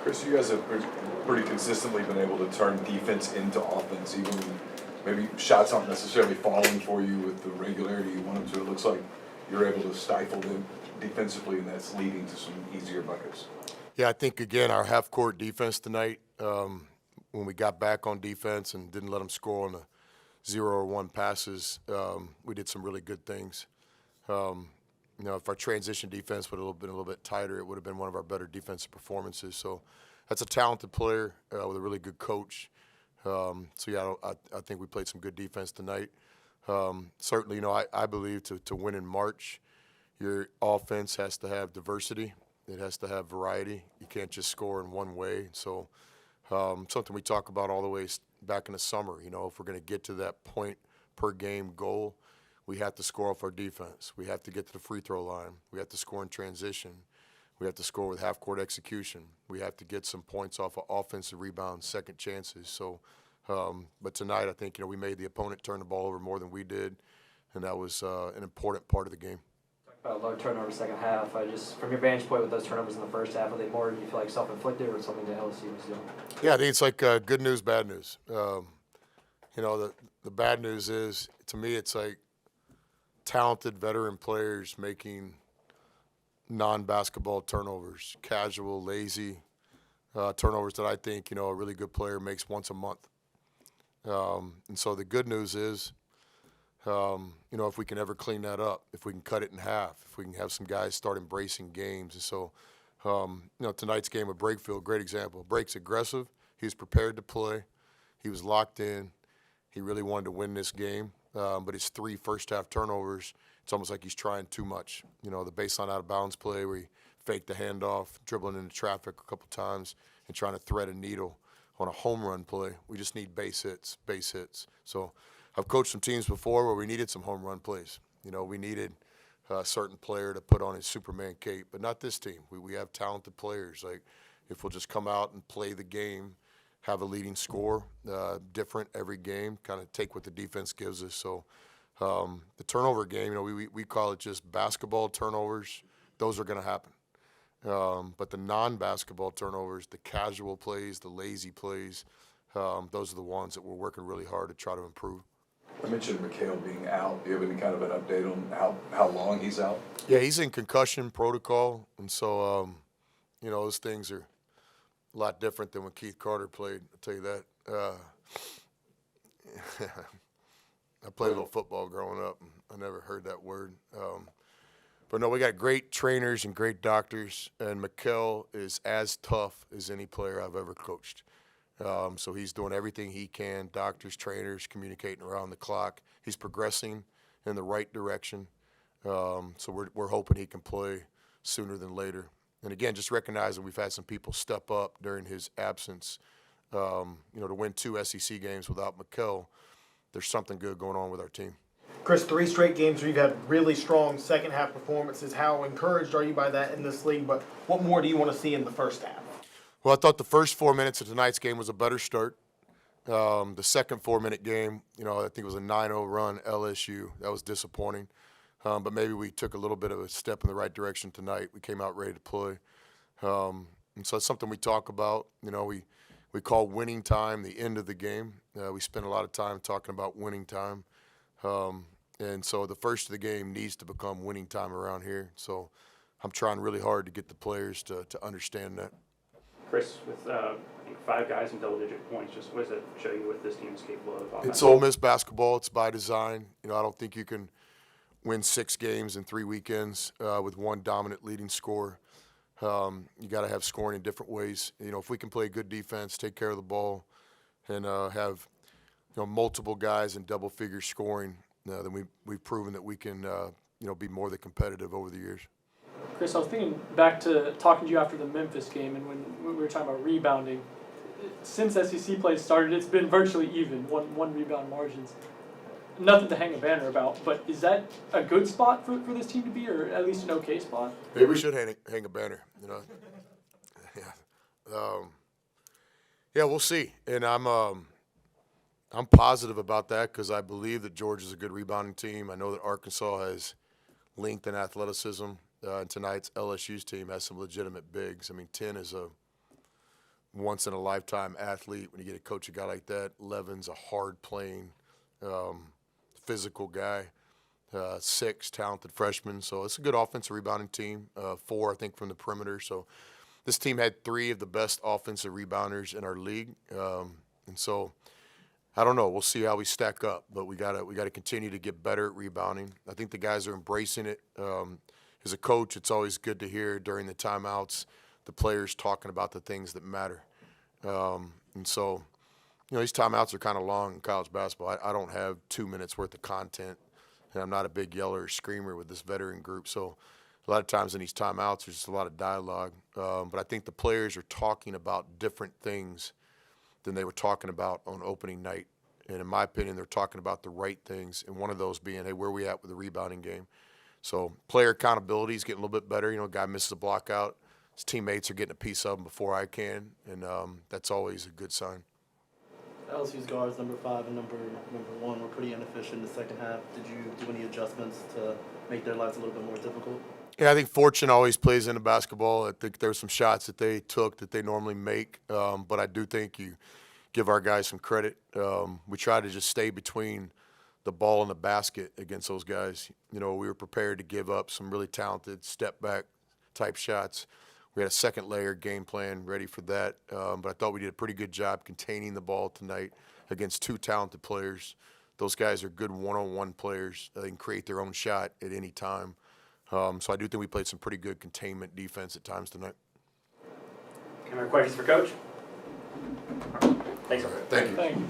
Chris, you guys have pretty consistently been able to turn defense into offense, even when maybe shots aren't necessarily falling for you with the regularity you want them to. It looks like you're able to stifle them defensively, and that's leading to some easier buckets. Yeah, I think, again, our half-court defense tonight, when we got back on defense and didn't let them score on the 0 or 1 passes, we did some really good things. If our transition defense would have been a little bit tighter, it would have been one of our better defensive performances. So that's a talented player with a really good coach. I think we played some good defense tonight. Certainly, I believe to win in March, your offense has to have diversity. It has to have variety. You can't just score in one way. So something we talk about all the way back in the summer, if we're going to get to that point per game goal, we have to score off our defense. We have to get to the free throw line. We have to score in transition. We have to score with half-court execution. We have to get some points off of offensive rebounds, second chances. So, but tonight I think, we made the opponent turn the ball over more than we did, and that was an important part of the game. About low turnover second half. Just from your vantage point with those turnovers in the first half, are they more, do you feel like, self-inflicted or something that LSU was doing? Yeah, I think it's like good news, bad news. The bad news is, to me, it's like talented veteran players making non-basketball turnovers, casual, lazy turnovers that I think, a really good player makes once a month. And so the good news is, if we can ever clean that up, if we can cut it in half, if we can have some guys start embracing games. And so, tonight's game with Brakefield, great example. Brake's aggressive. He was prepared to play. He was locked in. He really wanted to win this game. But his 3 first-half turnovers, it's almost like he's trying too much. The baseline out-of-bounds play where he faked the handoff, dribbling into traffic a couple times, and trying to thread a needle on a home run play. We just need base hits. So I've coached some teams before where we needed some home run plays. We needed a certain player to put on his Superman cape, but not this team. We have talented players. Like, if we'll just come out and play the game, have a leading score, different every game, kind of take what the defense gives us. So the turnover game, we call it just basketball turnovers. Those are going to happen. But the non-basketball turnovers, the casual plays, the lazy plays, those are the ones that we're working really hard to try to improve. I mentioned Mikhail being out. Do you have any kind of an update on how long he's out? Yeah, he's in concussion protocol, and so, those things are a lot different than when Keith Carter played, I'll tell you that. I played a little football growing up, and I never heard that word. But no, we got great trainers and great doctors, and Mikhail is as tough as any player I've ever coached. So he's doing everything he can, doctors, trainers, communicating around the clock. He's progressing in the right direction. So we're hoping he can play sooner than later. And again, just recognizing we've had some people step up during his absence. To win 2 SEC games without Mikhail, there's something good going on with our team. Chris, 3 straight games where you've had really strong second-half performances. How encouraged are you by that in this league? But what more do you want to see in the first half? Well, I thought the first 4 minutes of tonight's game was a better start. The second 4-minute game, I think it was a 9-0 run, LSU. That was disappointing. But maybe we took a little bit of a step in the right direction tonight. We came out ready to play. And so it's something we talk about. We call winning time the end of the game. We spend a lot of time talking about winning time. And so the first of the game needs to become winning time around here. So I'm trying really hard to get the players to understand that. Chris, with I think 5 guys in double-digit points, just what does that show you what this team is capable of? Offensively? It's Ole Miss basketball. It's by design. I don't think you can win 6 games in 3 weekends with one dominant leading scorer. You got to have scoring in different ways. If we can play good defense, take care of the ball, and have multiple guys in double figure scoring, then we've proven that we can be more than competitive over the years. Chris, I was thinking back to talking to you after the Memphis game, and when we were talking about rebounding, since SEC play started, it's been virtually even, one rebound margins. Nothing to hang a banner about, but is that a good spot for this team to be, or at least an okay spot? Maybe we should hang a banner, Yeah, we'll see. And I'm positive about that because I believe that Georgia's a good rebounding team. I know that Arkansas has length and athleticism. And tonight's LSU's team has some legitimate bigs. I mean, 10 is once-in-a-lifetime athlete when you get to coach a guy like that. Levin's a hard-playing, physical guy. 6 talented freshmen, so it's a good offensive rebounding team. 4, I think, from the perimeter. So this team had 3 of the best offensive rebounders in our league, and so I don't know. We'll see how we stack up, but we gotta continue to get better at rebounding. I think the guys are embracing it. As a coach, it's always good to hear during the timeouts the players talking about the things that matter, and so these timeouts are kind of long in college basketball. I don't have 2 minutes worth of content. And I'm not a big yeller or screamer with this veteran group. So a lot of times in these timeouts, there's just a lot of dialogue. But I think the players are talking about different things than they were talking about on opening night. And in my opinion, they're talking about the right things. And one of those being, hey, where are we at with the rebounding game? So player accountability is getting a little bit better. A guy misses a block out. His teammates are getting a piece of him before I can. And that's always a good sign. LSU's guards, number 5 and number 1, were pretty inefficient in the second half. Did you do any adjustments to make their lives a little bit more difficult? Yeah, I think fortune always plays into basketball. I think there's some shots that they took that they normally make, but I do think you give our guys some credit. We try to just stay between the ball and the basket against those guys. We were prepared to give up some really talented step-back type shots. We had a second layer game plan ready for that, but I thought we did a pretty good job containing the ball tonight against 2 talented players. Those guys are good one-on-one players. They can create their own shot at any time. So I do think we played some pretty good containment defense at times tonight. Any more questions for Coach? Thanks. Thank you. Thank you.